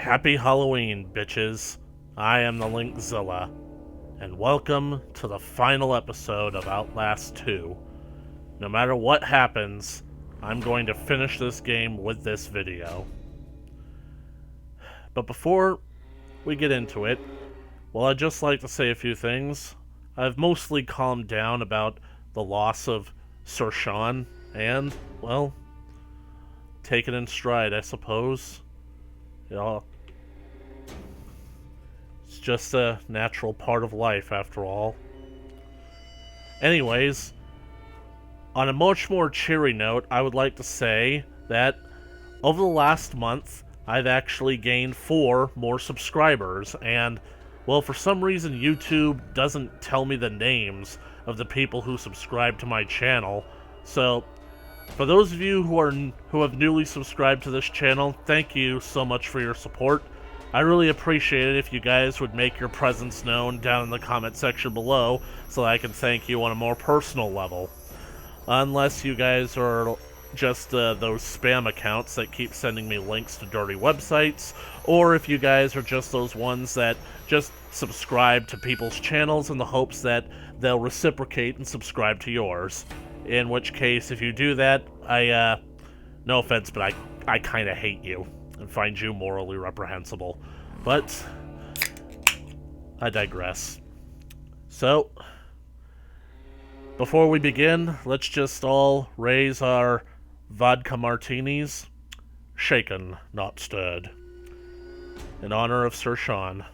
Happy Halloween, bitches. I am the Linkzilla, and welcome to the final episode of Outlast 2. No matter what happens, I'm going to finish this game with this video. But before we get into it, well, I'd just like to say a few things. I've mostly calmed down about the loss of Sir Sean, and, well, take it in stride, I suppose. You know, it's just a natural part of life, after all. Anyways, on a much more cheery note, I would like to say that over the last month, I've actually gained 4 more subscribers, and, well, for some reason YouTube doesn't tell me the names of the people who subscribe to my channel, so for those of you who have newly subscribed to this channel, thank you so much for your support. I really appreciate it if you guys would make your presence known down in the comment section below so that I can thank you on a more personal level. Unless you guys are just those spam accounts that keep sending me links to dirty websites, or if you guys are just those ones that just subscribe to people's channels in the hopes that they'll reciprocate and subscribe to yours. In which case, if you do that, no offense, but I kind of hate you and find you morally reprehensible. But I digress. So, before we begin, let's just all raise our vodka martinis, shaken, not stirred, in honor of Sir Sean.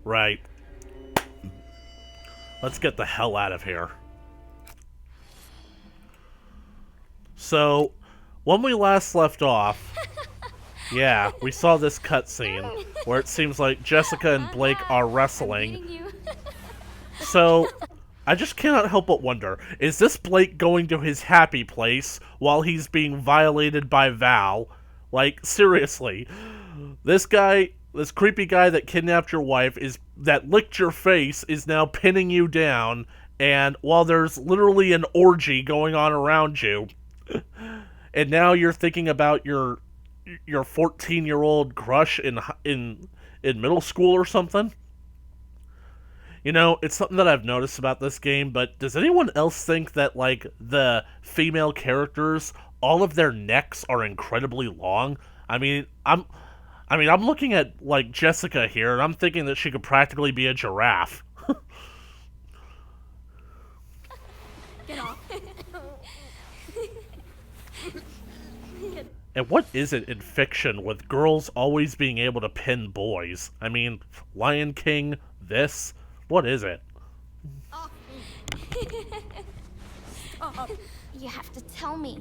Right. Let's get the hell out of here. So, when we last left off, yeah, we saw this cutscene where it seems like Jessica and Blake are wrestling. So, I just cannot help but wonder, is this Blake going to his happy place while he's being violated by Val? Like, seriously. This creepy guy that kidnapped your wife, that licked your face, is now pinning you down, and while there's literally an orgy going on around you, and now you're thinking about your 14-year-old crush in middle school or something? You know, it's something that I've noticed about this game, but does anyone else think that, like, the female characters, all of their necks are incredibly long? I mean, I'm looking at, like, Jessica here, and I'm thinking that she could practically be a giraffe. Get off. And what is it in fiction with girls always being able to pin boys? I mean, Lion King, this? What is it? Off me. Stop. You have to tell me.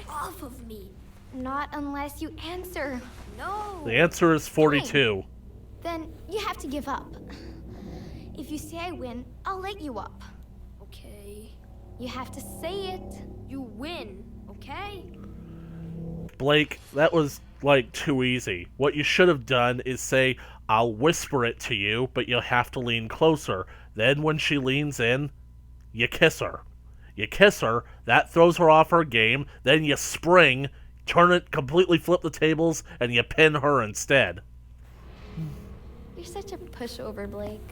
Off of me. Not unless you answer. No. The answer is 42. Then you have to give up. If you say I win, I'll let you up. Okay. You have to say it. You win, okay? Blake, that was, like, too easy. What you should have done is say, I'll whisper it to you, but you'll have to lean closer. Then when she leans in, you kiss her. You kiss her, that throws her off her game, then you spring, turn it, completely flip the tables, and you pin her instead. You're such a pushover, Blake.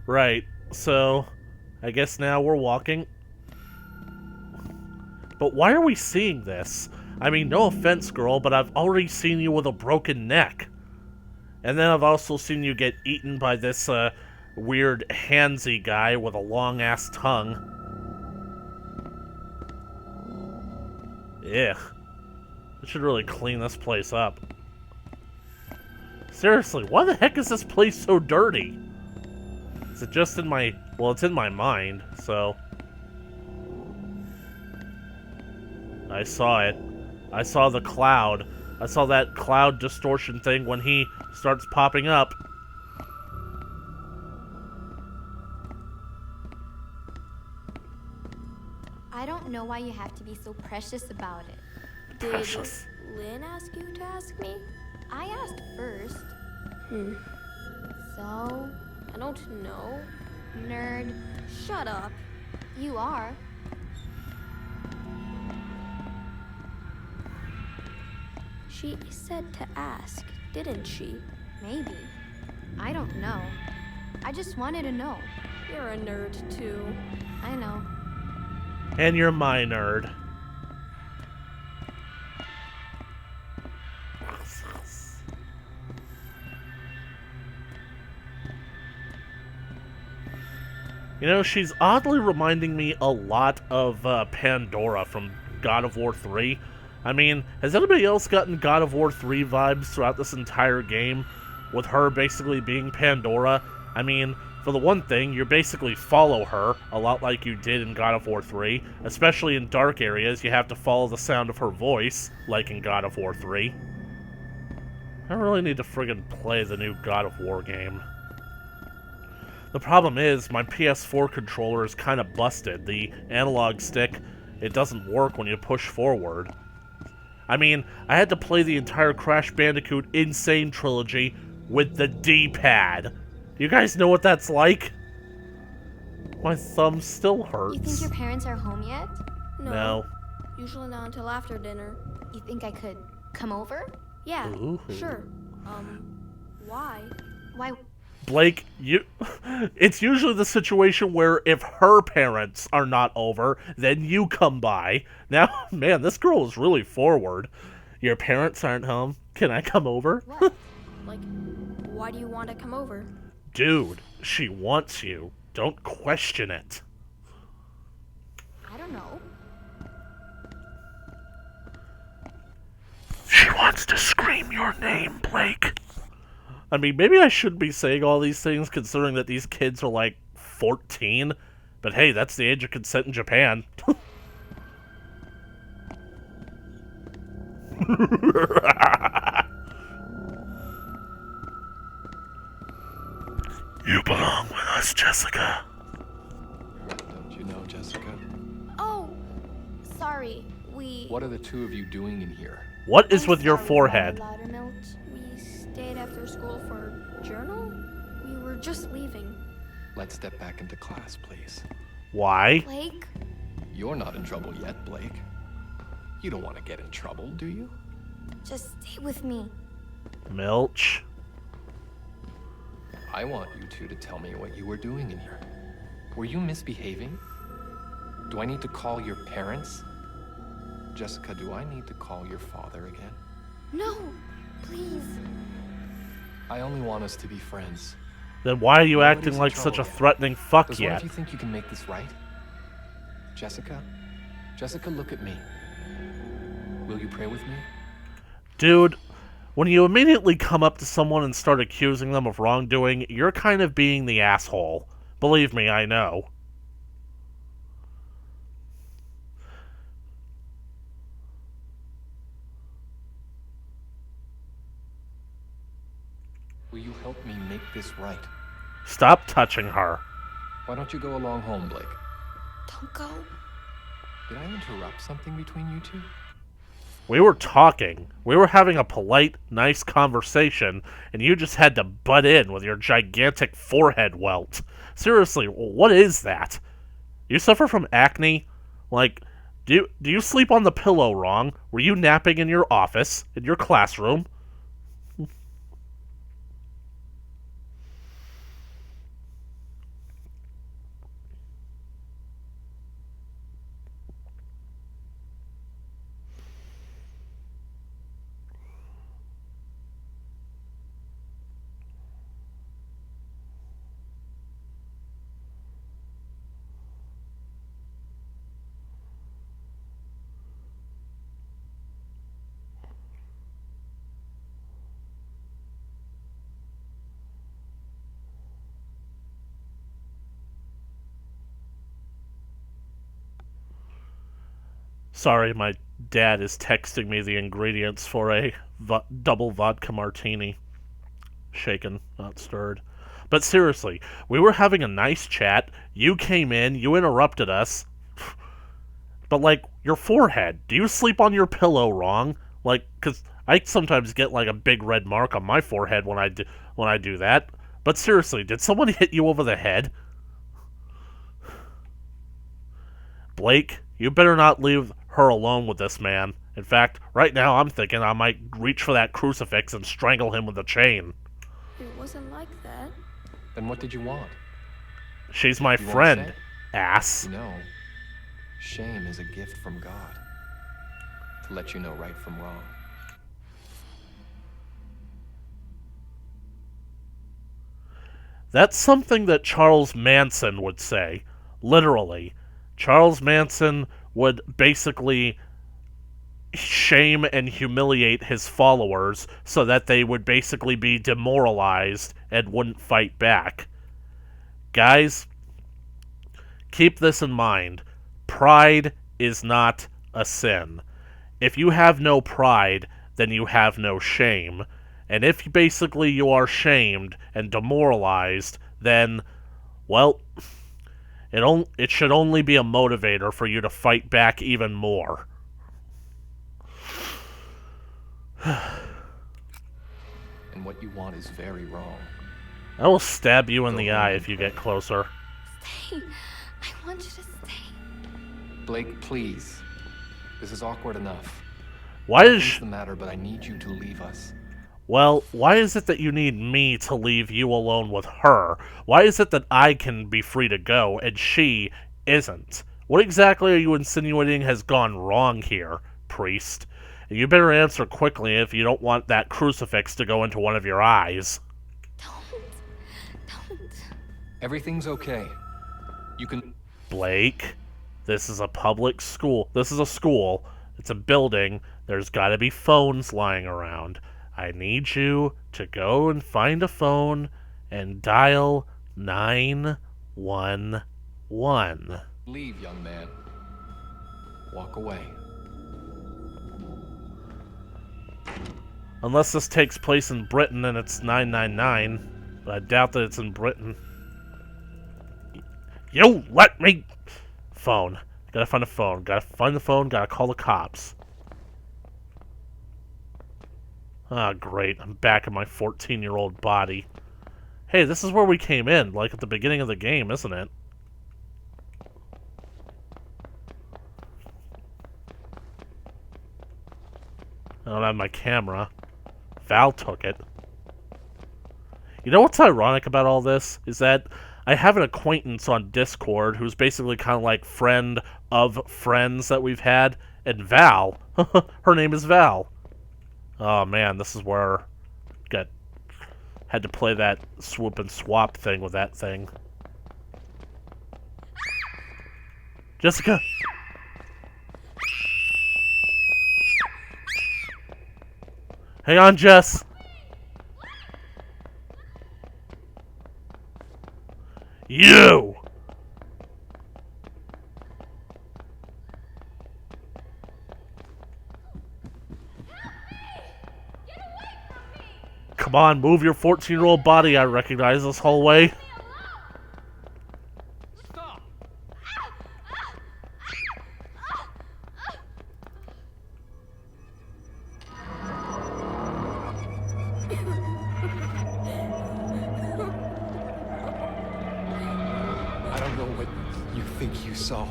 Right, so I guess now we're walking. But why are we seeing this? I mean, no offense, girl, but I've already seen you with a broken neck. And then I've also seen you get eaten by this, weird handsy guy with a long-ass tongue. Ugh. I should really clean this place up. Seriously, why the heck is this place so dirty? Is it just in my... well, it's in my mind, so... I saw it. I saw the cloud. I saw that cloud distortion thing when he starts popping up. I don't know why you have to be so precious about it. Precious. Did Lynn ask you to ask me? I asked first. So, I don't know. nerd, Shut up. you are. She said to ask, didn't she? Maybe. I don't know. I just wanted to know. You're a nerd, too. I know. And you're my nerd. You know, she's oddly reminding me a lot of Pandora from God of War 3. I mean, has anybody else gotten God of War 3 vibes throughout this entire game? With her basically being Pandora? I mean, for the one thing, you basically follow her, a lot like you did in God of War 3. Especially in dark areas, you have to follow the sound of her voice, like in God of War 3. I really need to friggin' play the new God of War game. The problem is, my PS4 controller is kind of busted. The analog stick, it doesn't work when you push forward. I mean, I had to play the entire Crash Bandicoot Insane trilogy with the D-pad. You guys know what that's like? My thumb still hurts. You think your parents are home yet? No. Usually not until after dinner. You think I could come over? Yeah, Ooh. sure. Why? Why? Blake, it's usually the situation where if her parents are not over, then you come by. Now, man, this girl is really forward. Your parents aren't home. Can I come over? What? Like, why do you want to come over? Dude, she wants you. Don't question it. I don't know. She wants to scream your name, Blake. I mean, maybe I shouldn't be saying all these things considering that these kids are like 14. But hey, that's the age of consent in Japan. You belong with us, Jessica. Don't you know, Jessica? Oh, sorry. We. What are the two of you doing in here? What is I'm with your sorry, forehead? Loudermilk. We stayed after school for journal? We were just leaving. Let's step back into class, please. Why? Blake, You're not in trouble yet, Blake. You don't want to get in trouble, do you? just stay with me. Milch. I want you two to tell me what you were doing in here. Were you misbehaving? Do I need to call your parents? Jessica, do I need to call your father again? No, please. I only want us to be friends. Then why are you Nobody's acting in like such a trouble yet. threatening fuck Does one yet? of you think you can make this right? Jessica? Jessica, look at me. Will you pray with me? Dude, when you immediately come up to someone and start accusing them of wrongdoing, you're kind of being the asshole. Believe me, I know. Will you help me make this right? Stop touching her. Why don't you go along home, Blake? Don't go. Did I interrupt something between you two? We were talking. We were having a polite, nice conversation, and you just had to butt in with your gigantic forehead welt. Seriously, what is that? You suffer from acne? Like, do you sleep on the pillow wrong? Were you napping in your office, in your classroom? Sorry, my dad is texting me the ingredients for a double vodka martini. Shaken, not stirred. But seriously, we were having a nice chat. You came in, you interrupted us. But, like, your forehead. Do you sleep on your pillow wrong? Like, because I sometimes get, like, a big red mark on my forehead when I when I do that. But seriously, did someone hit you over the head? Blake, you better not leave her alone with this man. In fact, right now I'm thinking I might reach for that crucifix and strangle him with a chain. It wasn't like that. Then what did you want? She's my You wanna friend, say? ass. You know, shame is a gift from God to let you know right from wrong. That's something that Charles Manson would say. Literally. Charles Manson would basically shame and humiliate his followers so that they would basically be demoralized and wouldn't fight back. Guys, keep this in mind. Pride is not a sin. If you have no pride, then you have no shame. And if basically you are shamed and demoralized, then, well, it should only be a motivator for you to fight back even more. And what you want is very wrong. I will stab you in Go the home eye and if you pray. get closer. Stay. I want you to stay. Blake, please. This is awkward enough. Why is... Nothing's the matter, but I need you to leave us. Well, why is it that you need me to leave you alone with her? Why is it that I can be free to go and she isn't? What exactly are you insinuating has gone wrong here, priest? You better answer quickly if you don't want that crucifix to go into one of your eyes. Don't. Everything's okay. You can... Blake, this is a public school. This is a school. It's a building. There's gotta be phones lying around. I need you to go and find a phone and dial 911. leave, young man. Walk away. Unless this takes place in Britain and it's 999. But I doubt that it's in Britain. You let me... Phone. Gotta find a phone. Gotta find the phone. Gotta call the cops. Ah, great. I'm back in my 14-year-old body. Hey, this is where we came in, like at the beginning of the game, isn't it? I don't have my camera. Val took it. You know what's ironic about all this? Is that I have an acquaintance on Discord who's basically kind of like friend of friends that we've had. And Val, her name is Val. Oh man, this is where had to play that swoop and swap thing with that thing. Jessica! Hang on, Jess! You! Come on, move your 14-year-old body. I recognize this hallway. Stop! I don't know what you think you saw.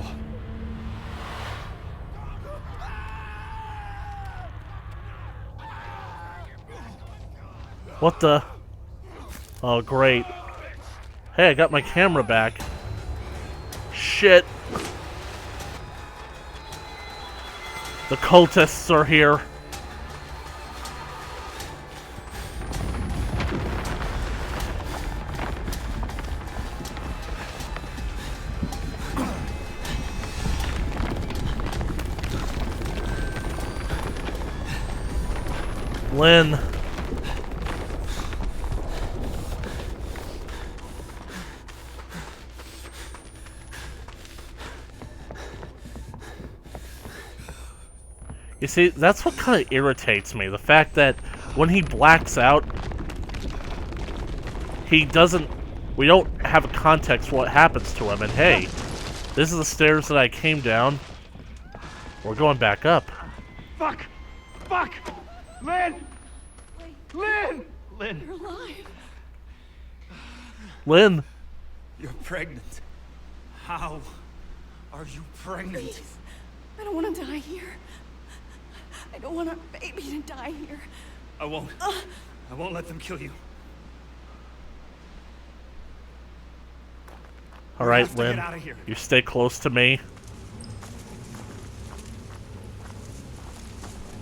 What the? Oh, great. Hey, I got my camera back. Shit. The cultists are here. Lynn. You see, that's what kind of irritates me. The fact that when he blacks out, he doesn't... We don't have a context for what happens to him. And hey, this is the stairs that I came down. We're going back up. Fuck! Fuck! Lynn! Lynn! Lynn! You're alive. Lynn. You're pregnant. How are you pregnant? Please. I don't want to die here. I don't want our baby to die here. I won't let them kill you. All right, have to Lynn. get out of here. You stay close to me.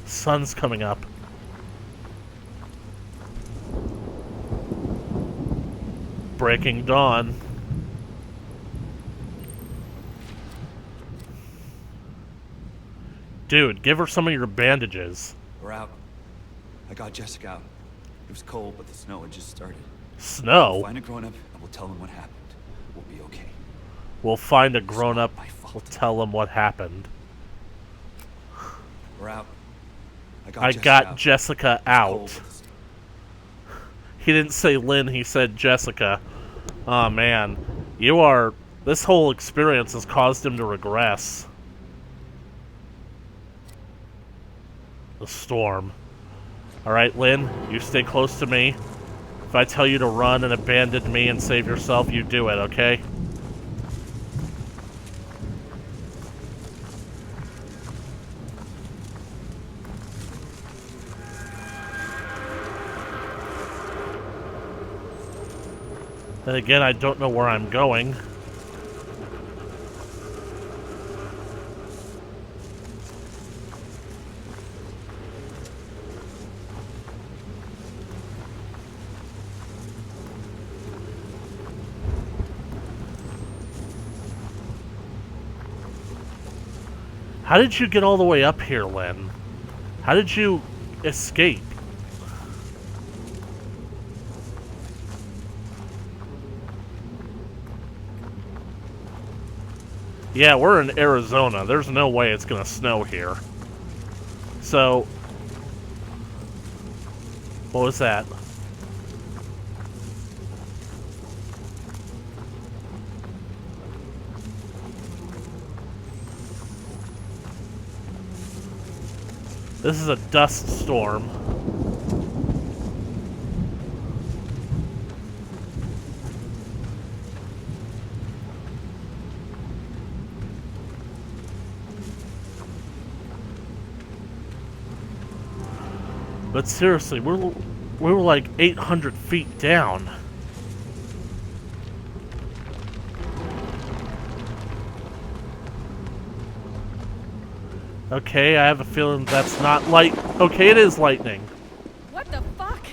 Sun's coming up. Breaking dawn. Dude, give her some of your bandages. We're out. I got Jessica out. It was cold, but the snow had just started. Snow? Find a grown-up and we'll tell them what happened. We'll be okay. We'll find a grown-up. It's not my fault. We'll tell them what happened. We're out. I got Jessica Cold, out. but the snow- He didn't say Lynn, he said Jessica. Oh man. This whole experience has caused him to regress. The storm. Alright, Lynn, you stay close to me. If I tell you to run and abandon me and save yourself, you do it, okay? Then again, I don't know where I'm going. How did you get all the way up here, Lynn? How did you escape? Yeah, we're in Arizona. There's no way it's gonna snow here. So... what was that? This is a dust storm. But seriously, we were like 800 feet down. Okay, I have a feeling that's not light. Okay, it is lightning. What the fuck?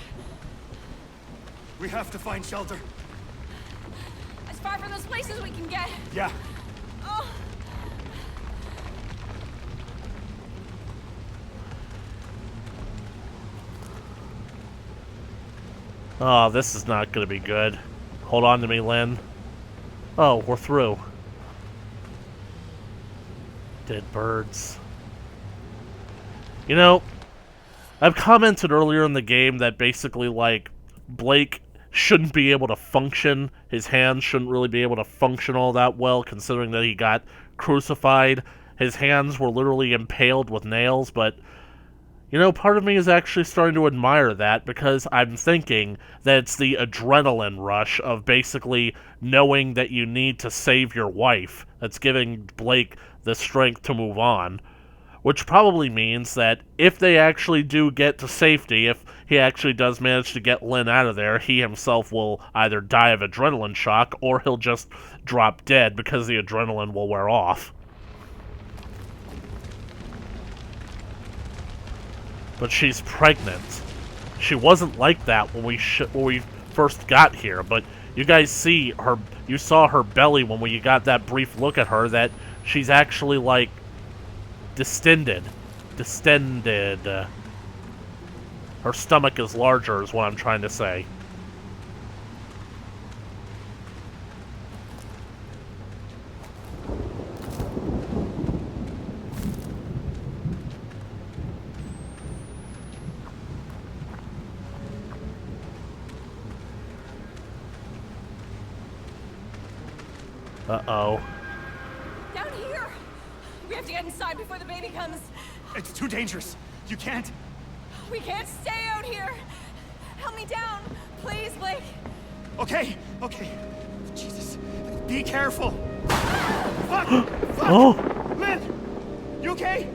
We have to find shelter. As far from this place as we can get. Yeah. Oh. Oh, this is not gonna be good. Hold on to me, Lynn. Oh, we're through. Dead birds. You know, I've commented earlier in the game that basically, like, Blake shouldn't be able to function. His hands shouldn't really be able to function all that well, considering that he got crucified. His hands were literally impaled with nails, but, you know, part of me is actually starting to admire that, because I'm thinking that it's the adrenaline rush of basically knowing that you need to save your wife that's giving Blake the strength to move on. Which probably means that if they actually do get to safety, if he actually does manage to get Lynn out of there, he himself will either die of adrenaline shock, or he'll just drop dead because the adrenaline will wear off. But she's pregnant. She wasn't like that when we first got here, but you guys see her. You saw her belly when we got that brief look at her, that she's actually, like, distended. Her stomach is larger, is what I'm trying to say. Uh-oh. Down here! We have to get inside before the baby comes. It's too dangerous. You can't. We can't stay out here. Help me down, please, Blake. Okay, okay. Jesus, be careful. Fuck! Fuck! Oh! Lynn! You okay?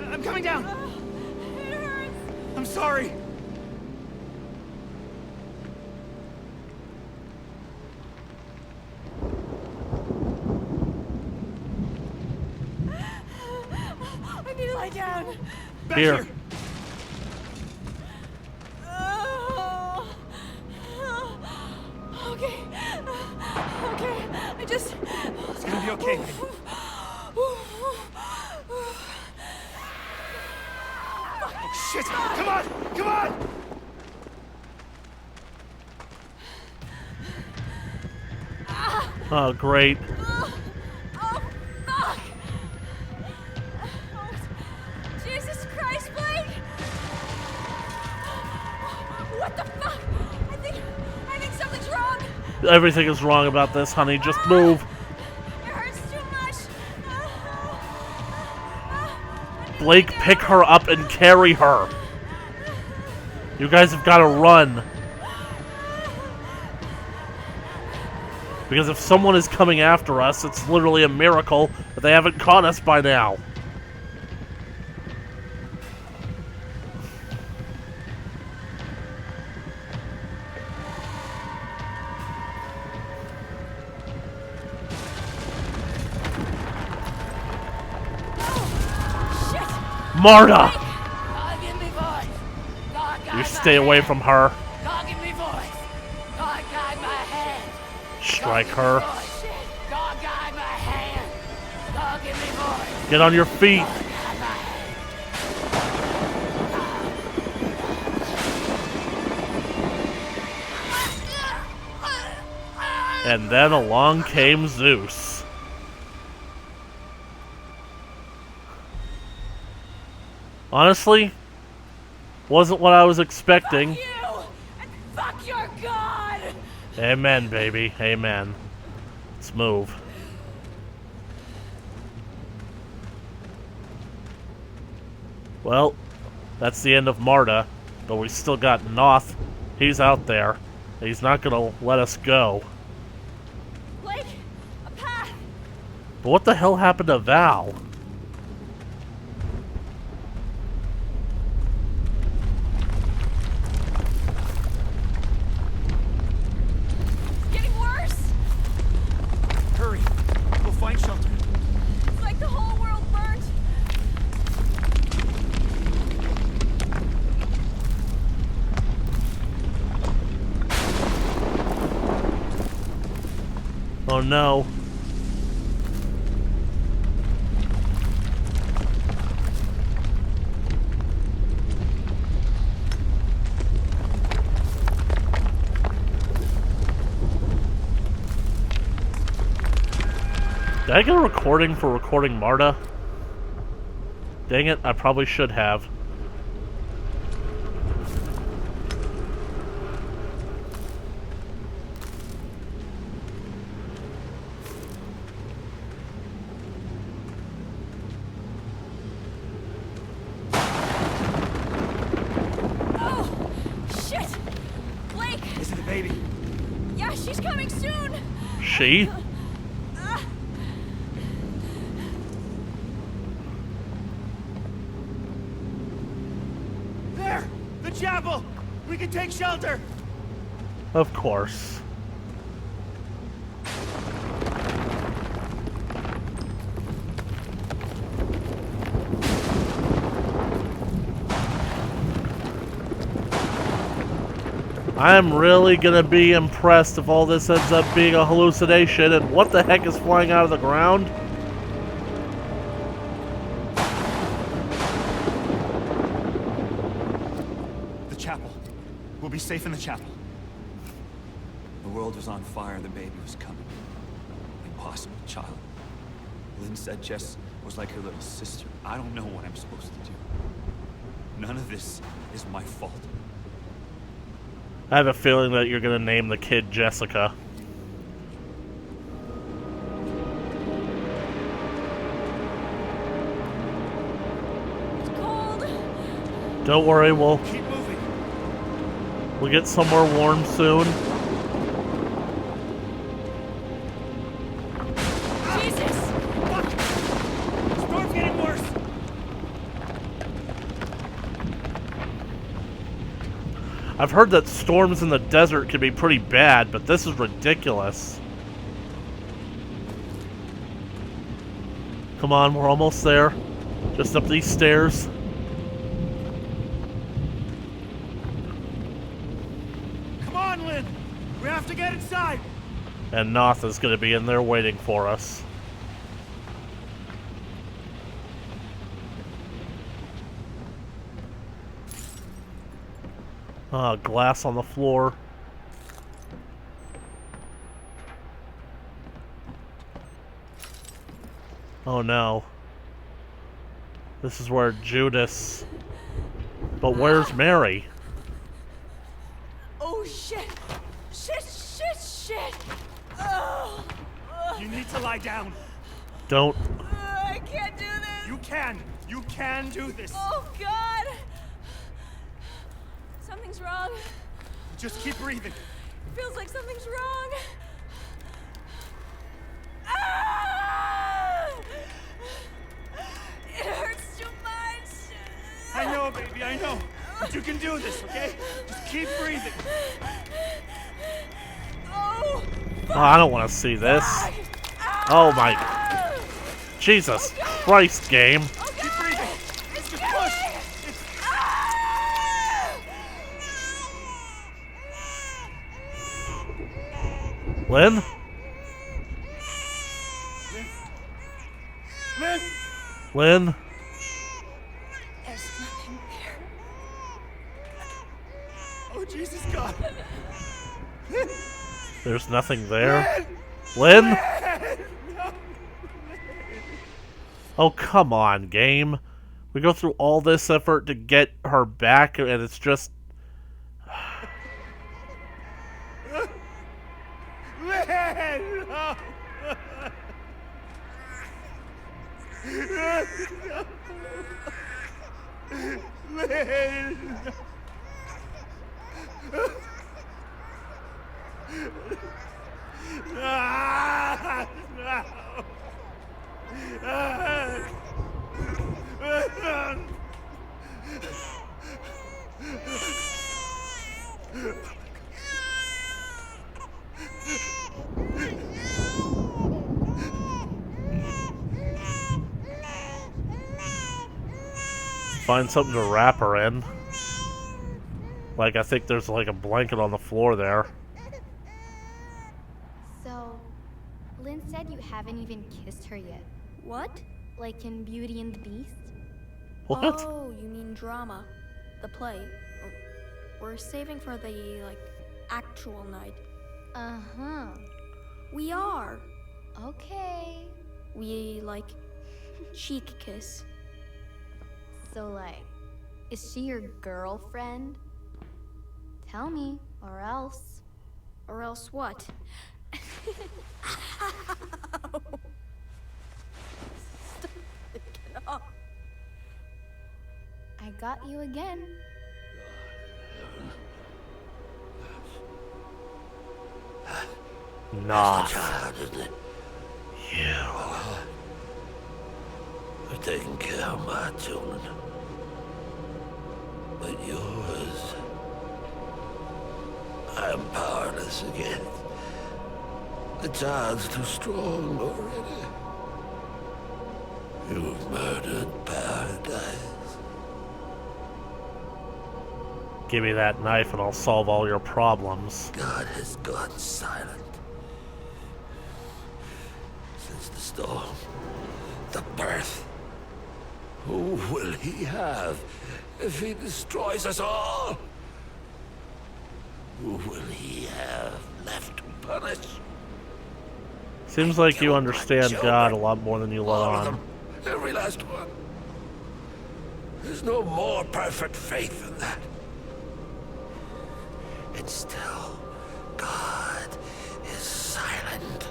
I'm coming down. It hurts. I'm sorry. I need to lie down. Back Here. here. Okay. Okay. I just. It's gonna be okay. Oh, shit! Come on! Come on! Oh, great. Oh, fuck! Oh, Jesus Christ, Blake! What the fuck? I think something's wrong. Everything is wrong about this, honey. Just move. It hurts too much. I need to Blake, lay down. pick her up and carry her. You guys have got to run. Because if someone is coming after us, it's literally a miracle that they haven't caught us by now. Shit! Marta! God, give me voice. God, guide You my stay away hand. from her. God, give me voice. God, guide my hand. Strike God, give me her. voice. God, guide my hand. God, give me voice. Get on your feet. God, guide my hand. And then along came Zeus. Honestly, wasn't what I was expecting. You! And fuck your god! Amen, baby. Amen. Let's move. Well, that's the end of Marta, but we still got Noth. He's out there. He's not gonna let us go. Blake, a path! But what the hell happened to Val? It's getting worse! Hurry. We'll find shelter. It's like the whole world burnt! Oh no. Did I get a recording for recording Marta? Dang it, I probably should have. Oh! Shit! Blake! Is it the baby? Yeah, she's coming soon! She? There! The chapel! We can take shelter! Of course. I'm really gonna be impressed if all this ends up being a hallucination. And what the heck is flying out of the ground? The chapel. We'll be safe in the chapel. The world was on fire and the baby was coming. Impossible, child. Lynn said Jess was like her little sister. I don't know what I'm supposed to do. None of this is my fault. I have a feeling that you're gonna name the kid Jessica. It's cold! Don't worry, we'll Keep moving. get somewhere warm soon. I've heard that storms in the desert can be pretty bad, but this is ridiculous. Come on, we're almost there. Just up these stairs. Come on, Lynn! We have to get inside! And Noth is going to be in there waiting for us. Glass on the floor. Oh no. This is where Judas... But where's Mary? Oh, shit. Shit. Oh. You need to lie down. Don't... I can't do this. You can. You can do this. Oh, God. Something's wrong. Just keep breathing. Feels like something's wrong. Ah! It hurts too much. I know, baby, I know. But you can do this, okay? Just keep breathing. Oh, Oh, I don't want to see this. Oh my... Jesus Christ, game. Keep breathing. Just push. Lynn? Lynn! Lynn? there's nothing there. Oh, Jesus God. There's nothing there. Lynn? Oh, come on, game. We go through all this effort to get her back, and it's just... Lynn! No. Lynn! Ah, no. Find something to wrap her in. Like, I think there's like a blanket on the floor there. So, Lynn said you haven't even kissed her yet. What? Like in Beauty and the Beast? What? Oh, you mean drama. The play. We're saving for the, actual night. Uh-huh. We are. Okay. We, cheek kiss. So, is she your girlfriend? Tell me, or else. Or else what? Get off. I got you again. Nah. Child, isn't it? You. I've taken care of my children. But yours, I am powerless against. The child's too strong already. You've murdered paradise. Give me that knife and I'll solve all your problems. God has gone silent. Since the storm, the birth. Who will he have if he destroys us all? Who will he have left to punish? Seems like you Killed my understand children. God a lot more than you let All of on. them. Every last one. There's no more perfect faith than that. And still, God is silent.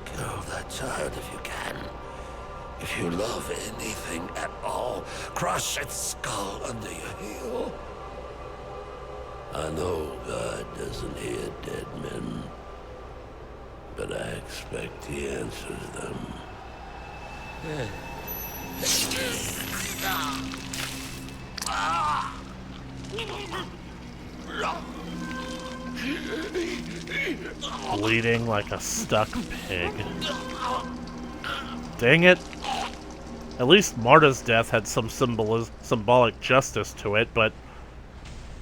Kill that child if you can. If you love anything at all, crush its skull under your heel. I know God doesn't hear dead men, but I expect he answers them. Bleeding like a stuck pig. Dang it. At least Marta's death had some symbolic justice to it, but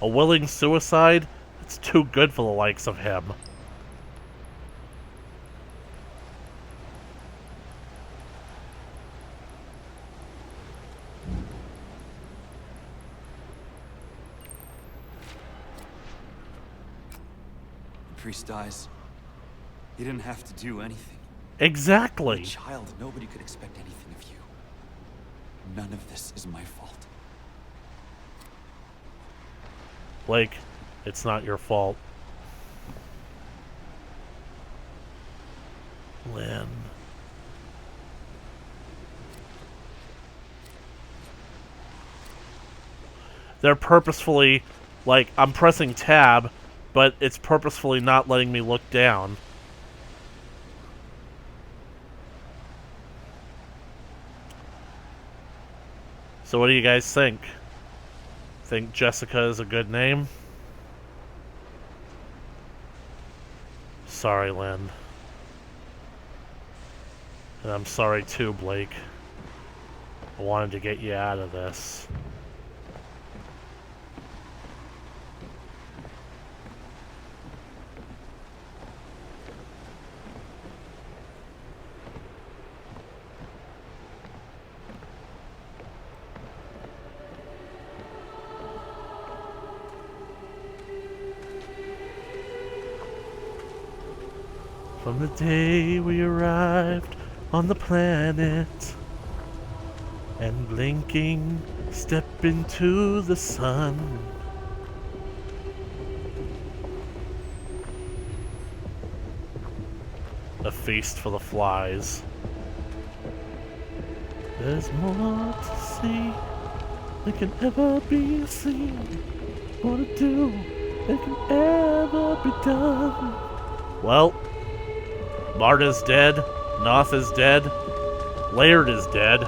a willing suicide? It's too good for the likes of him. The priest dies. He didn't have to do anything. Exactly. You're a child, nobody could expect anything of you. None of this is my fault. Blake, it's not your fault. Lynn. They're purposefully, like, I'm pressing tab, but it's purposefully not letting me look down. So what do you guys think? Think Jessica is a good name? Sorry, Lynn. And I'm sorry too, Blake. I wanted to get you out of this. From the day we arrived on the planet and blinking, step into the sun. A feast for the flies. There's more to see than can ever be seen. More to do than can ever be done. Well, Marta's dead, Noth is dead, Laird is dead.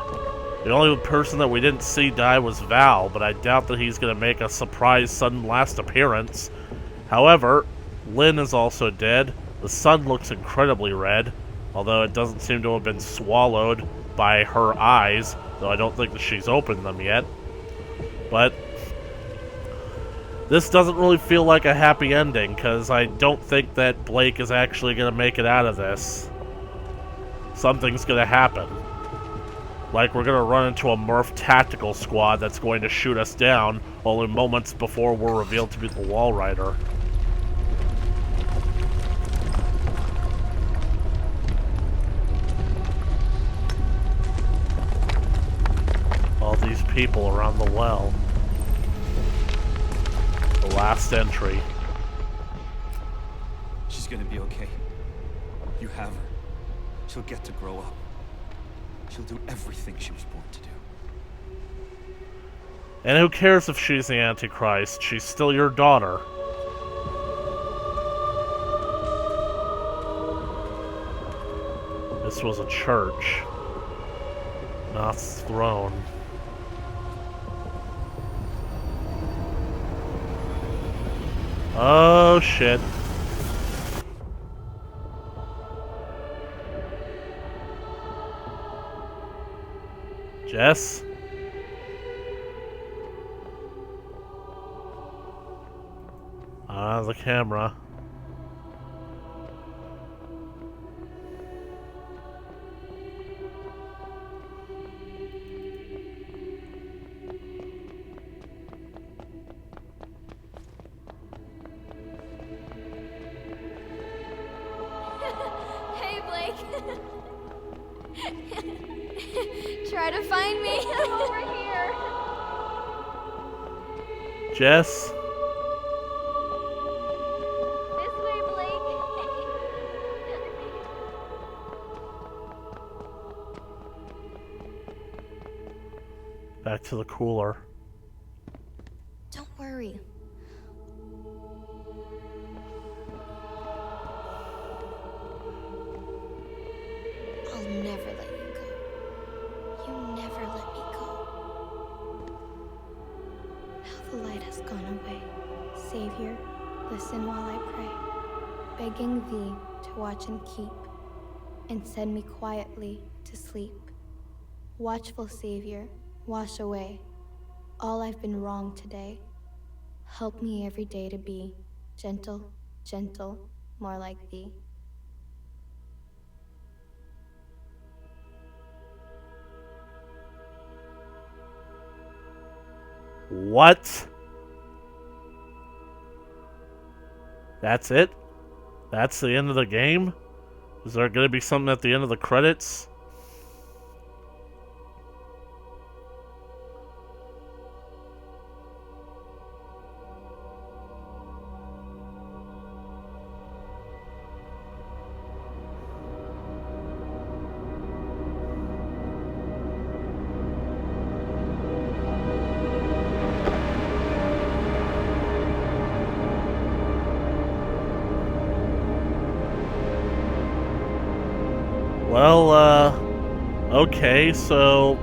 The only person that we didn't see die was Val, but I doubt that he's going to make a surprise sudden last appearance. However, Lynn is also dead. The sun looks incredibly red, although it doesn't seem to have been swallowed by her eyes, though I don't think that she's opened them yet. But this doesn't really feel like a happy ending, because I don't think that Blake is actually going to make it out of this. Something's going to happen. Like we're going to run into a Murph tactical squad that's going to shoot us down only moments before we're revealed to be the Wall Rider. All these people around the well. The last entry. She's gonna be okay. You have her. She'll get to grow up. She'll do everything she was born to do. And who cares if she's the Antichrist? She's still your daughter. This was a church. Noth's throne. Oh shit. Jess? The camera. Hey, Blake. Try to find me. I'm over here. Jess? This way, Blake. Back to the cooler. Don't worry. I'll never let you go. You never let me go. Now the light has has gone away. Savior, listen while I pray, begging thee to watch and keep, and send me quietly to sleep. Watchful Savior, wash away all I've been wrong today. Help me every day to be gentle, gentle, more like thee. What? That's it? That's the end of the game? Is there gonna be something at the end of the credits? Well, okay, so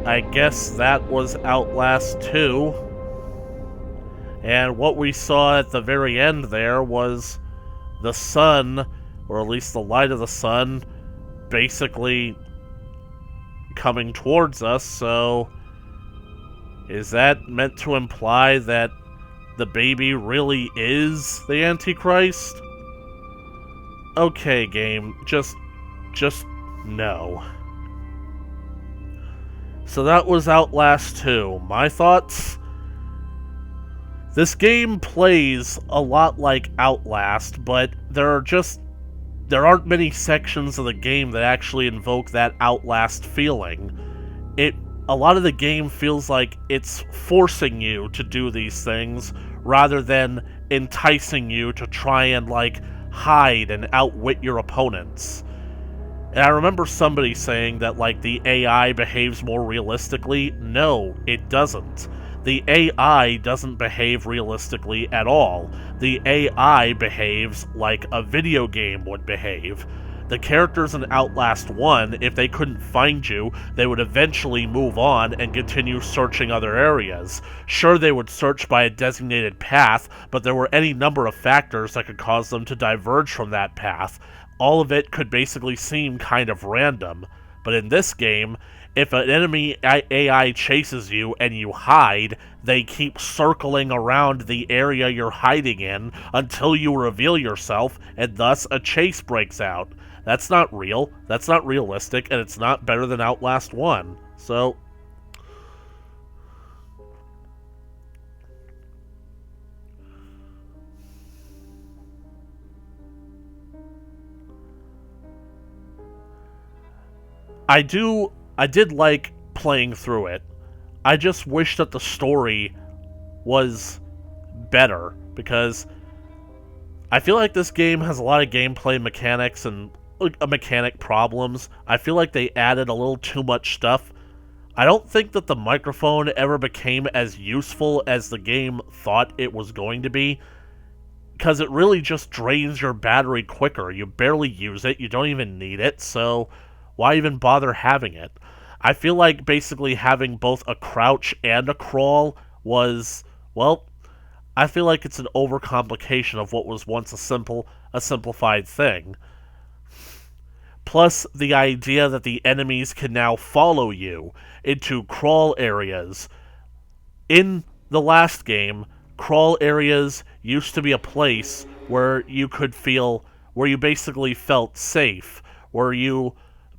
I guess that was Outlast 2. And what we saw at the very end there was the sun, or at least the light of the sun, basically coming towards us, so is that meant to imply that the baby really is the Antichrist? Okay, game, just no. So that was Outlast 2. My thoughts? This game plays a lot like Outlast, but there aren't many sections of the game that actually invoke that Outlast feeling. A lot of the game feels like it's forcing you to do these things rather than enticing you to try and hide and outwit your opponents. And I remember somebody saying that, the AI behaves more realistically. No, it doesn't. The AI doesn't behave realistically at all. The AI behaves like a video game would behave. The characters in Outlast 1, if they couldn't find you, they would eventually move on and continue searching other areas. Sure, they would search by a designated path, but there were any number of factors that could cause them to diverge from that path. All of it could basically seem kind of random. But in this game, if an enemy AI chases you and you hide, they keep circling around the area you're hiding in until you reveal yourself, and thus a chase breaks out. That's not real, that's not realistic, and it's not better than Outlast 1. So I did like playing through it. I just wish that the story was better, because I feel like this game has a lot of gameplay mechanics and mechanic problems. I feel like they added a little too much stuff. I don't think that the microphone ever became as useful as the game thought it was going to be, because it really just drains your battery quicker. You barely use it, you don't even need it, so why even bother having it? I feel like basically having both a crouch and a crawl was, well, I feel like it's an overcomplication of what was once a simplified thing. Plus, the idea that the enemies can now follow you into crawl areas. In the last game, crawl areas used to be a place where you basically felt safe, where you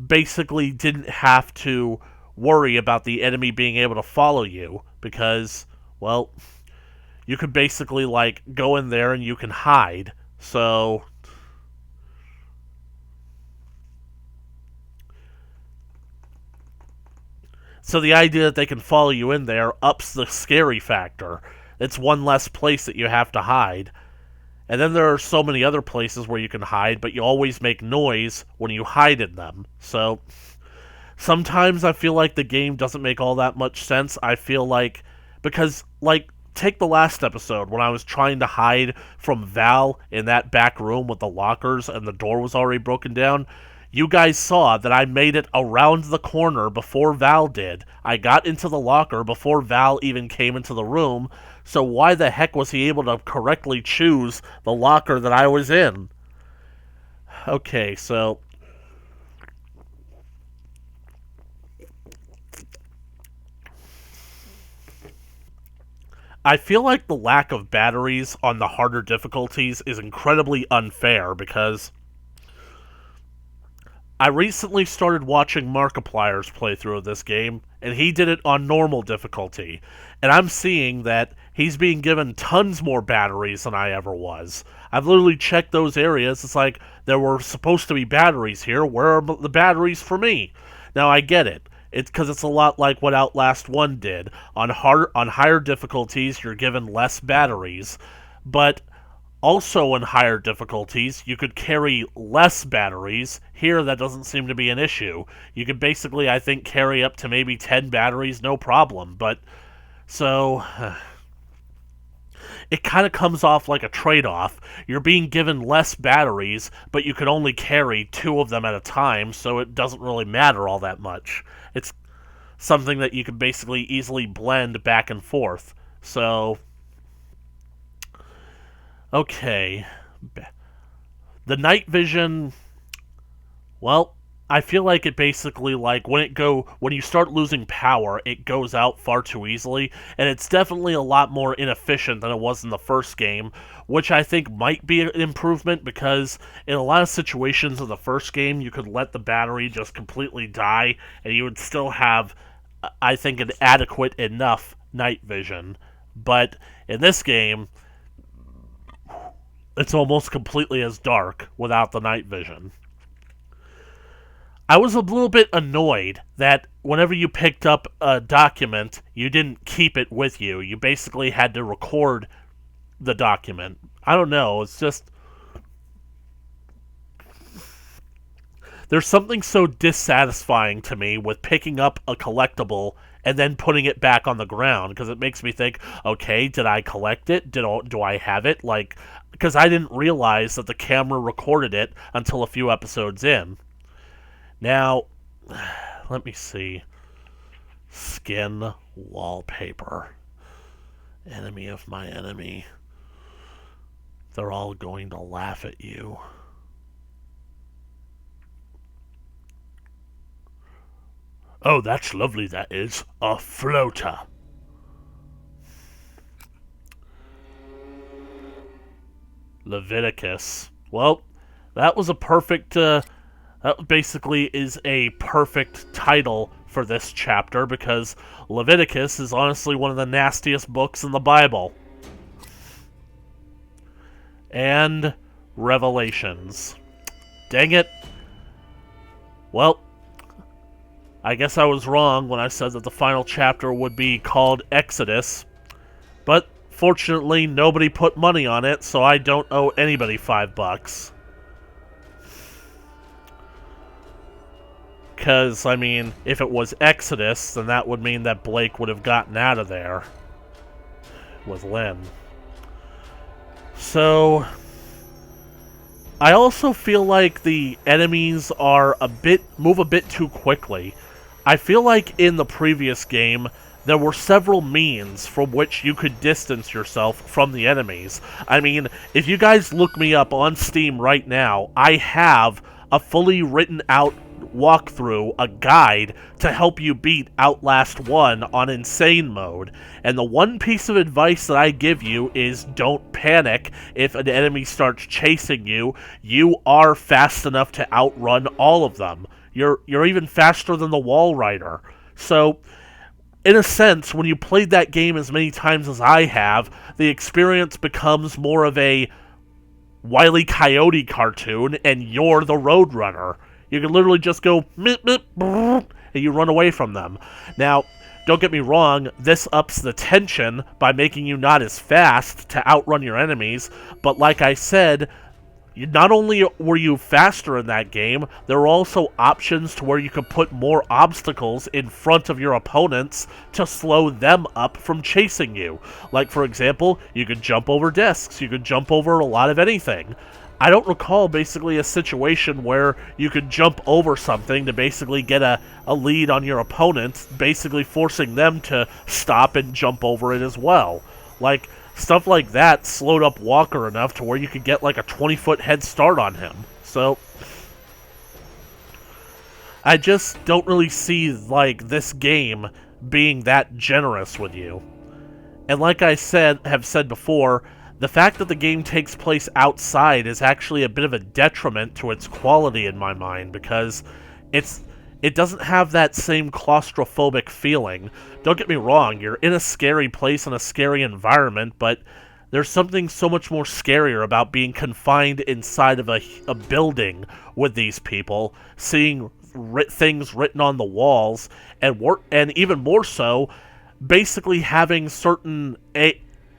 basically didn't have to worry about the enemy being able to follow you, because, well, you could basically, go in there and you can hide. So the idea that they can follow you in there ups the scary factor. It's one less place that you have to hide. And then there are so many other places where you can hide, but you always make noise when you hide in them. So sometimes I feel like the game doesn't make all that much sense. I feel like, because, take the last episode when I was trying to hide from Val in that back room with the lockers and the door was already broken down. You guys saw that I made it around the corner before Val did. I got into the locker before Val even came into the room, so why the heck was he able to correctly choose the locker that I was in? Okay, so... I feel like the lack of batteries on the harder difficulties is incredibly unfair because I recently started watching Markiplier's playthrough of this game, and he did it on normal difficulty, and I'm seeing that he's being given tons more batteries than I ever was. I've literally checked those areas. It's like, there were supposed to be batteries here. Where are the batteries for me? Now, I get it. It's because it's a lot like what Outlast 1 did. On higher difficulties, you're given less batteries, but also in higher difficulties, you could carry less batteries. Here, that doesn't seem to be an issue. You could basically, I think, carry up to maybe 10 batteries, no problem. But, so... it kind of comes off like a trade-off. You're being given less batteries, but you can only carry 2 of them at a time, so it doesn't really matter all that much. It's something that you can basically easily blend back and forth. So, okay. The night vision, well, I feel like it basically, like, when you start losing power, it goes out far too easily, and it's definitely a lot more inefficient than it was in the first game, which I think might be an improvement, because in a lot of situations in the first game, you could let the battery just completely die, and you would still have, I think, an adequate enough night vision. But in this game, it's almost completely as dark without the night vision. I was a little bit annoyed that whenever you picked up a document, you didn't keep it with you. You basically had to record the document. I don't know, it's just... there's something so dissatisfying to me with picking up a collectible and then putting it back on the ground, because it makes me think, okay, did I collect it? Do I have it? Like, because I didn't realize that the camera recorded it until a few episodes in. Now, let me see. Skin wallpaper. Enemy of my enemy. They're all going to laugh at you. Oh, that's lovely, that is. A floater. Leviticus. Well, that was a perfect... that basically is a perfect title for this chapter, because Leviticus is honestly one of the nastiest books in the Bible. And Revelations. Dang it. Well, I guess I was wrong when I said that the final chapter would be called Exodus, but fortunately nobody put money on it, so I don't owe anybody $5. Because, I mean, if it was Exodus, then that would mean that Blake would have gotten out of there with Lynn. So, I also feel like the enemies move a bit too quickly. I feel like in the previous game, there were several means from which you could distance yourself from the enemies. I mean, if you guys look me up on Steam right now, I have a fully written out walkthrough, a guide to help you beat Outlast 1 on insane mode. And the one piece of advice that I give you is don't panic if an enemy starts chasing you. You are fast enough to outrun all of them. You're even faster than the Wall Rider. So, in a sense, when you played that game as many times as I have, the experience becomes more of a Wile E. Coyote cartoon, and you're the Roadrunner. You can literally just go, meep, meep, brrr, and you run away from them. Now, don't get me wrong, this ups the tension by making you not as fast to outrun your enemies, but like I said, not only were you faster in that game, there were also options to where you could put more obstacles in front of your opponents to slow them up from chasing you. Like, for example, you could jump over desks, you could jump over a lot of anything. I don't recall basically a situation where you could jump over something to basically get a lead on your opponent, basically forcing them to stop and jump over it as well. Like, stuff like that slowed up Walker enough to where you could get like a 20-foot head start on him. So, I just don't really see, like, this game being that generous with you. And like I have said before, the fact that the game takes place outside is actually a bit of a detriment to its quality in my mind, because it doesn't have that same claustrophobic feeling. Don't get me wrong, you're in a scary place in a scary environment, but there's something so much more scarier about being confined inside of a building with these people, seeing things written on the walls, and even more so, basically having certain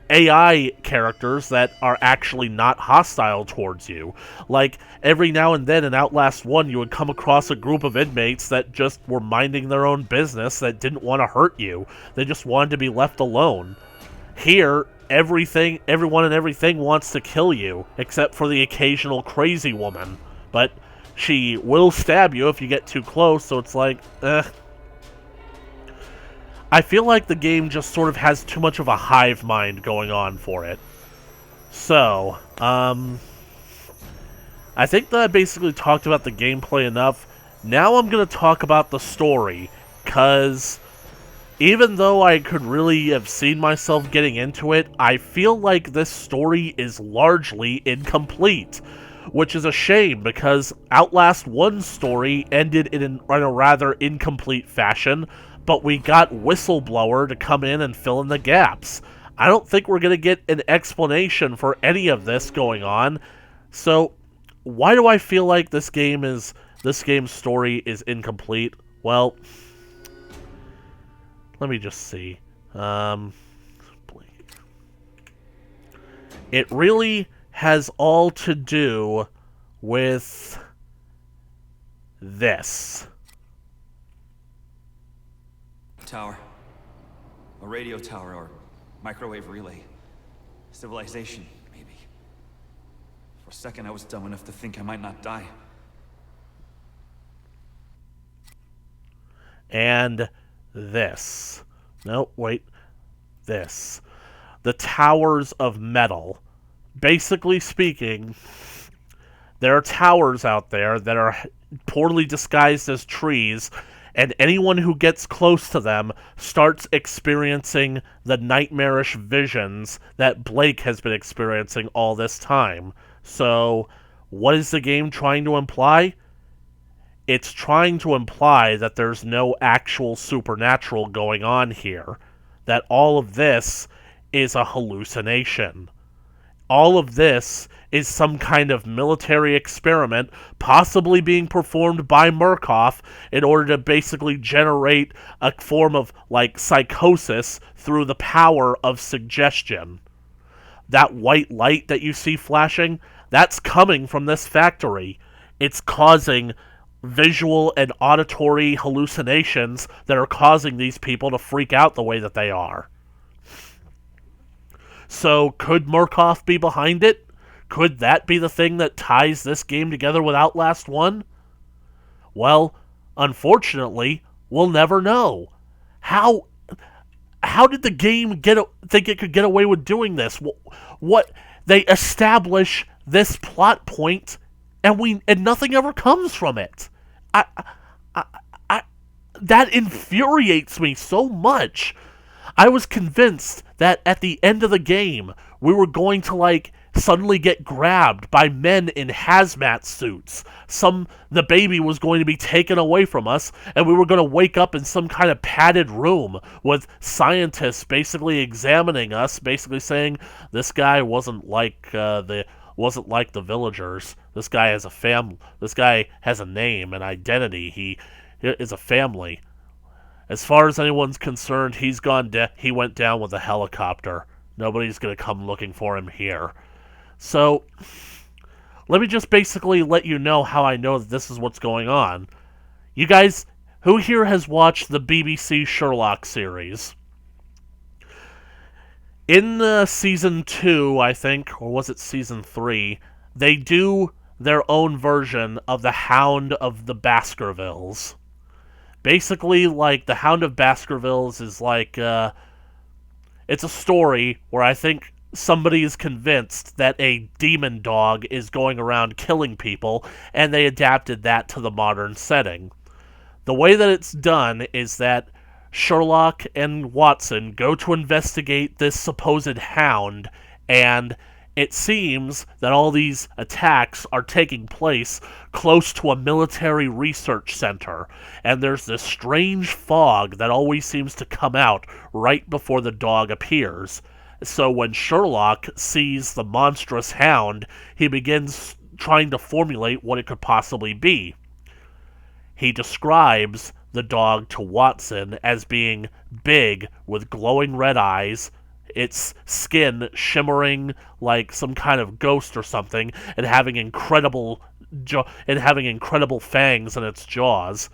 AI characters that are actually not hostile towards you. Like, every now and then in Outlast 1, you would come across a group of inmates that just were minding their own business, that didn't want to hurt you. They just wanted to be left alone. Here, everyone and everything wants to kill you, except for the occasional crazy woman. But she will stab you if you get too close, so it's like, I feel like the game just sort of has too much of a hive mind going on for it. So, I think that I basically talked about the gameplay enough. Now I'm going to talk about the story, because even though I could really have seen myself getting into it, I feel like this story is largely incomplete. Which is a shame, because Outlast 1's story ended in a rather incomplete fashion, but we got Whistleblower to come in and fill in the gaps. I don't think we're going to get an explanation for any of this going on, so why do I feel like this game's story is incomplete? Well, let me just see. It really has all to do with this. Tower. A radio tower or microwave relay. Civilization, maybe. For a second I was dumb enough to think I might not die. And this. No, wait. This. The towers of metal. Basically speaking, there are towers out there that are poorly disguised as trees, and anyone who gets close to them starts experiencing the nightmarish visions that Blake has been experiencing all this time. So, what is the game trying to imply? It's trying to imply that there's no actual supernatural going on here. That all of this is a hallucination. All of this is some kind of military experiment, possibly being performed by Murkoff in order to basically generate a form of, like, psychosis through the power of suggestion. That white light that you see flashing, that's coming from this factory. It's causing visual and auditory hallucinations that are causing these people to freak out the way that they are. So, could Murkoff be behind it? Could that be the thing that ties this game together with Outlast 1? Well, unfortunately, we'll never know. How did the game think it could get away with doing this? What they establish this plot point, and nothing ever comes from it. That infuriates me so much. I was convinced that at the end of the game, we were going to, like, suddenly get grabbed by men in hazmat suits. The baby was going to be taken away from us, and we were going to wake up in some kind of padded room with scientists basically examining us, basically saying, this guy wasn't like the villagers. This guy has This guy has a name, an identity. He is a family. As far as anyone's concerned, he went down with a helicopter. Nobody's going to come looking for him here. So, let me just basically let you know how I know that this is what's going on. You guys, who here has watched the BBC Sherlock series? In Season 2, I think, or was it Season 3, they do their own version of the Hound of the Baskervilles. Basically, like, the Hound of Baskervilles is like, it's a story where I think somebody is convinced that a demon dog is going around killing people, and they adapted that to the modern setting. The way that it's done is that Sherlock and Watson go to investigate this supposed hound, and it seems that all these attacks are taking place close to a military research center, and there's this strange fog that always seems to come out right before the dog appears. So when Sherlock sees the monstrous hound, he begins trying to formulate what it could possibly be. He describes the dog to Watson as being big with glowing red eyes, its skin shimmering like some kind of ghost or something, and having incredible fangs in its jaws.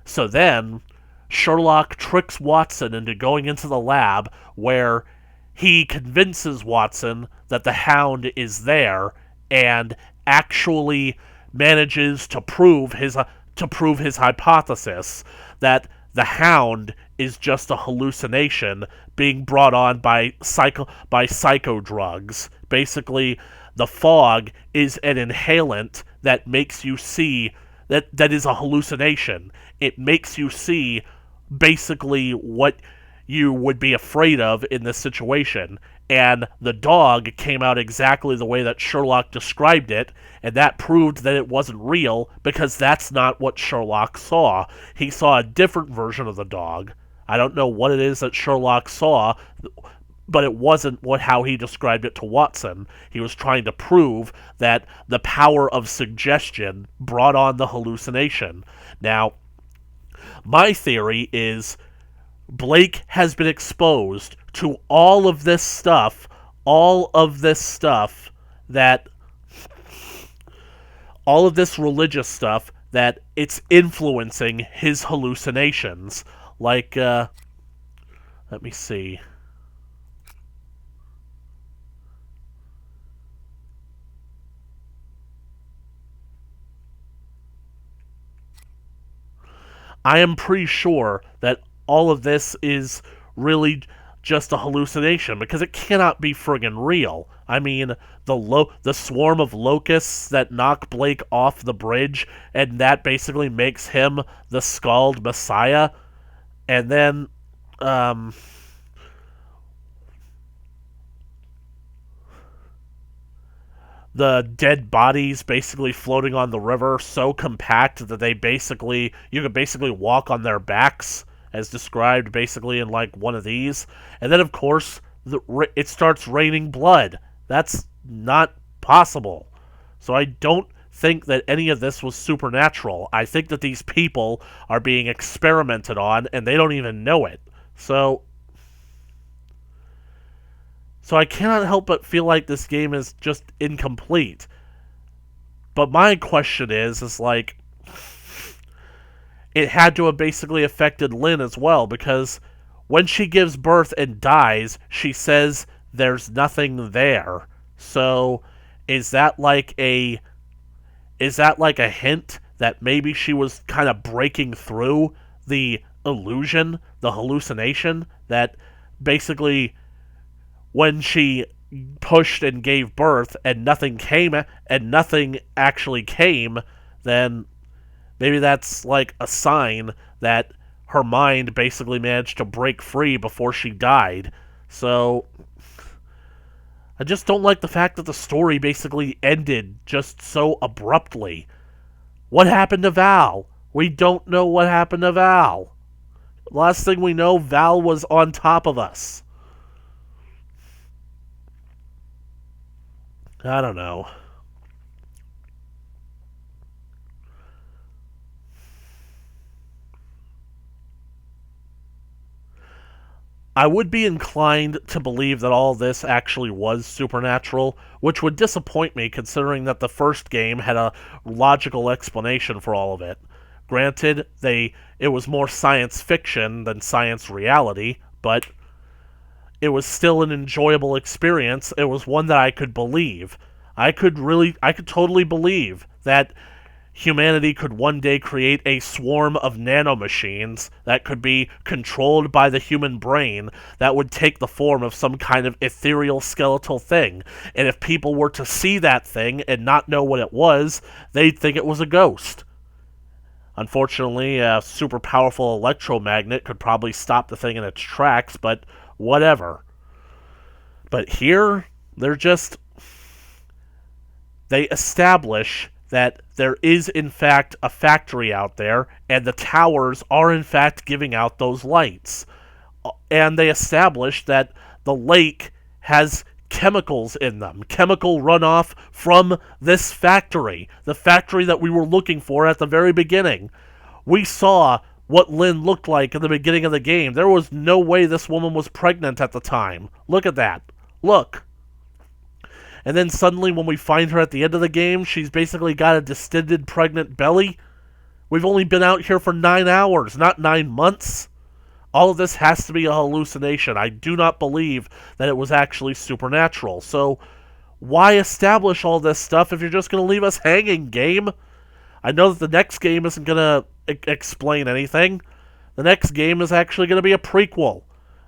So then, Sherlock tricks Watson into going into the lab, where he convinces Watson that the hound is there, and actually manages to prove his hypothesis that the hound is just a hallucination being brought on by psycho drugs. Basically, the fog is an inhalant that makes you see that is a hallucination. It makes you see basically what you would be afraid of in this situation. And the dog came out exactly the way that Sherlock described it, and that proved that it wasn't real, because that's not what Sherlock saw. He saw a different version of the dog. I don't know what it is that Sherlock saw, but it wasn't how he described it to Watson. He was trying to prove that the power of suggestion brought on the hallucination. Now, my theory is Blake has been exposed to all of this stuff that all of this religious stuff that it's influencing his hallucinations. Like, let me see. I am pretty sure that all of this is really just a hallucination, because it cannot be friggin' real. I mean, the swarm of locusts that knock Blake off the bridge, and that basically makes him the Scald Messiah. And then, the dead bodies basically floating on the river, so compact that you could basically walk on their backs, as described basically in like one of these. And then, of course, it starts raining blood. That's not possible. So I don't think that any of this was supernatural. I think that these people are being experimented on, and they don't even know it. So I cannot help but feel like this game is just incomplete. But my question is like, it had to have basically affected Lynn as well, because when she gives birth and dies, she says there's nothing there. So is that like a hint that maybe she was kind of breaking through the illusion, the hallucination, that basically when she pushed and gave birth and nothing actually came, then maybe that's like a sign that her mind basically managed to break free before she died. So I just don't like the fact that the story basically ended just so abruptly. What happened to Val? We don't know what happened to Val. Last thing we know, Val was on top of us. I don't know. I would be inclined to believe that all this actually was supernatural, which would disappoint me considering that the first game had a logical explanation for all of it. Granted, it was more science fiction than science reality, but it was still an enjoyable experience. It was one that I could believe. I could totally believe that humanity could one day create a swarm of nanomachines that could be controlled by the human brain that would take the form of some kind of ethereal skeletal thing. And if people were to see that thing and not know what it was, they'd think it was a ghost. Unfortunately, a super powerful electromagnet could probably stop the thing in its tracks, but whatever. But here, they establish that there is in fact a factory out there, and the towers are in fact giving out those lights. And they establish that the lake has chemicals in them, chemical runoff from this factory, the factory that we were looking for at the very beginning. We saw what Lynn looked like in the beginning of the game. There was no way this woman was pregnant at the time. Look at that. Look. And then suddenly when we find her at the end of the game, she's basically got a distended pregnant belly. We've only been out here for 9 hours, not 9 months. All of this has to be a hallucination. I do not believe that it was actually supernatural. So why establish all this stuff if you're just going to leave us hanging, game? I know that the next game isn't going to explain anything. The next game is actually going to be a prequel.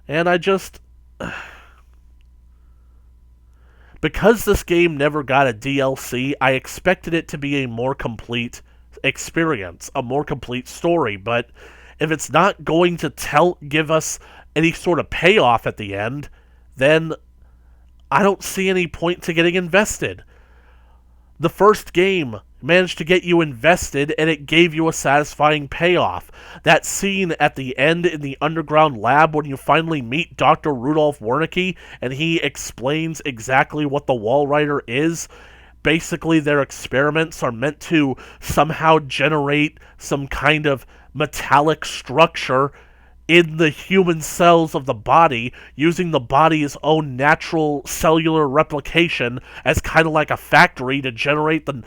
And I just... Because this give never got a DLC, I expected it to be a more complete experience, a more complete story, but if it's not going to give us any sort of payoff at the end, then I don't see any point to getting invested. The first game managed to get you invested, and it gave you a satisfying payoff. That scene at the end in the underground lab when you finally meet Dr. Rudolph Wernicke, and he explains exactly what the Walrider is. Basically, their experiments are meant to somehow generate some kind of metallic structure in the human cells of the body, using the body's own natural cellular replication as kind of like a factory to generate the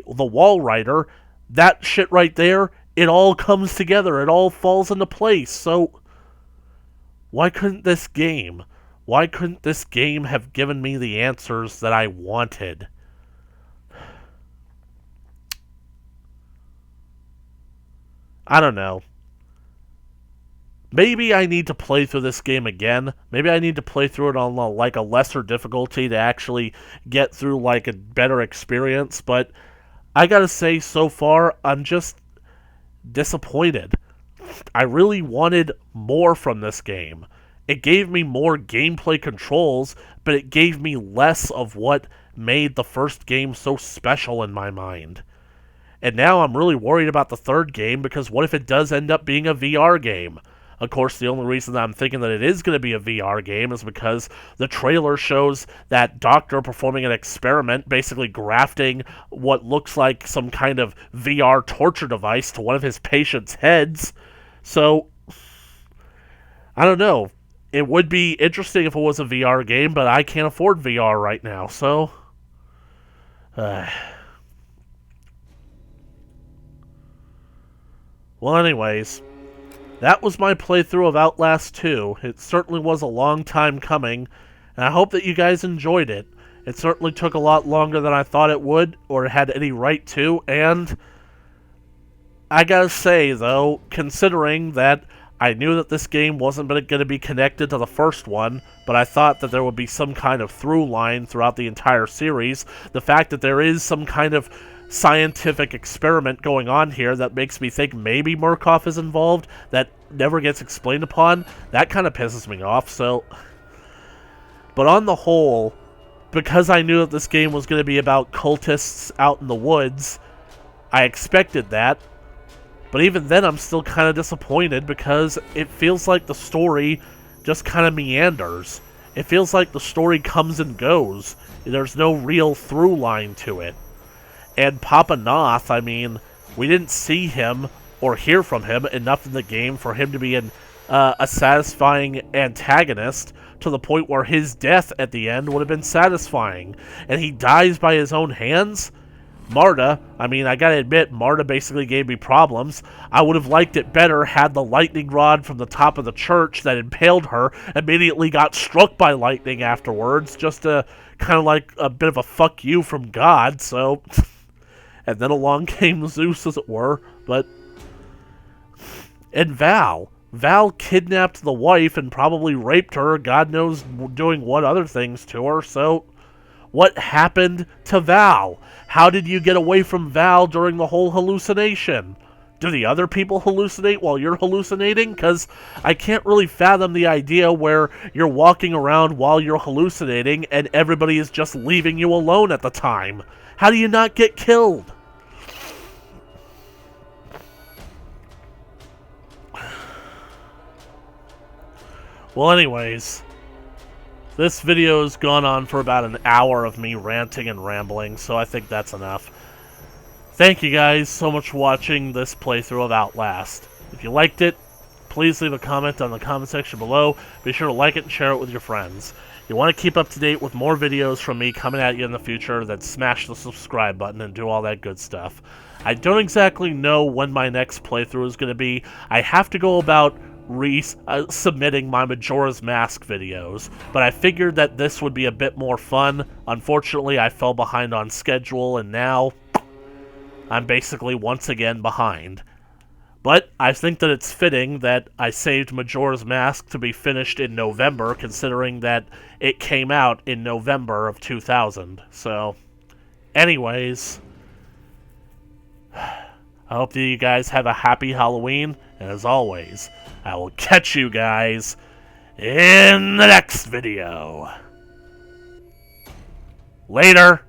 Walrider. That shit right there, it all comes together. It all falls into place. So why couldn't this game have given me the answers that I wanted? I don't know. Maybe I need to play through this game again. Maybe I need to play through it on like a lesser difficulty to actually get through like a better experience. But I gotta say, so far, I'm just disappointed. I really wanted more from this game. It gave me more gameplay controls, but it gave me less of what made the first game so special in my mind. And now I'm really worried about the third game, because what if it does end up being a VR game? Of course, the only reason that I'm thinking that it is going to be a VR game is because the trailer shows that doctor performing an experiment, basically grafting what looks like some kind of VR torture device to one of his patients' heads. So, I don't know. It would be interesting if it was a VR game, but I can't afford VR right now, so... Well, anyways... That was my playthrough of Outlast 2. It certainly was a long time coming, and I hope that you guys enjoyed it. It certainly took a lot longer than I thought it would, or had any right to, and I gotta say, though, considering that I knew that this game wasn't going to be connected to the first one, but I thought that there would be some kind of through line throughout the entire series, the fact that there is some kind of scientific experiment going on here that makes me think maybe Murkoff is involved that never gets explained upon, that kind of pisses me off. So, but on the whole, because I knew that this game was going to be about cultists out in the woods, I expected that. But even then, I'm still kind of disappointed, because it feels like the story just kind of meanders. It feels like the story comes and goes. There's no real through line to it. And Papa Noth, I mean, we didn't see him or hear from him enough in the game for him to be a satisfying antagonist, to the point where his death at the end would have been satisfying. And he dies by his own hands? Marta, I mean, I gotta admit, Marta basically gave me problems. I would have liked it better had the lightning rod from the top of the church that impaled her immediately got struck by lightning afterwards, just to kind of like a bit of a fuck you from God, so... And then along came Zeus, as it were, but... And Val kidnapped the wife and probably raped her, God knows doing what other things to her, so... What happened to Val? How did you get away from Val during the whole hallucination? Do the other people hallucinate while you're hallucinating? Because I can't really fathom the idea where you're walking around while you're hallucinating and everybody is just leaving you alone at the time. How do you not get killed? Well, anyways, this video has gone on for about an hour of me ranting and rambling, so I think that's enough. Thank you guys so much for watching this playthrough of Outlast. If you liked it, please leave a comment on the comment section below. Be sure to like it and share it with your friends. If you want to keep up to date with more videos from me coming at you in the future, then smash the subscribe button and do all that good stuff. I don't exactly know when my next playthrough is going to be. I have to go about submitting my Majora's Mask videos, but I figured that this would be a bit more fun. Unfortunately, I fell behind on schedule, and now I'm basically once again behind. But I think that it's fitting that I saved Majora's Mask to be finished in November, considering that it came out in November of 2000. So, anyways, I hope that you guys have a happy Halloween, and as always, I will catch you guys in the next video. Later!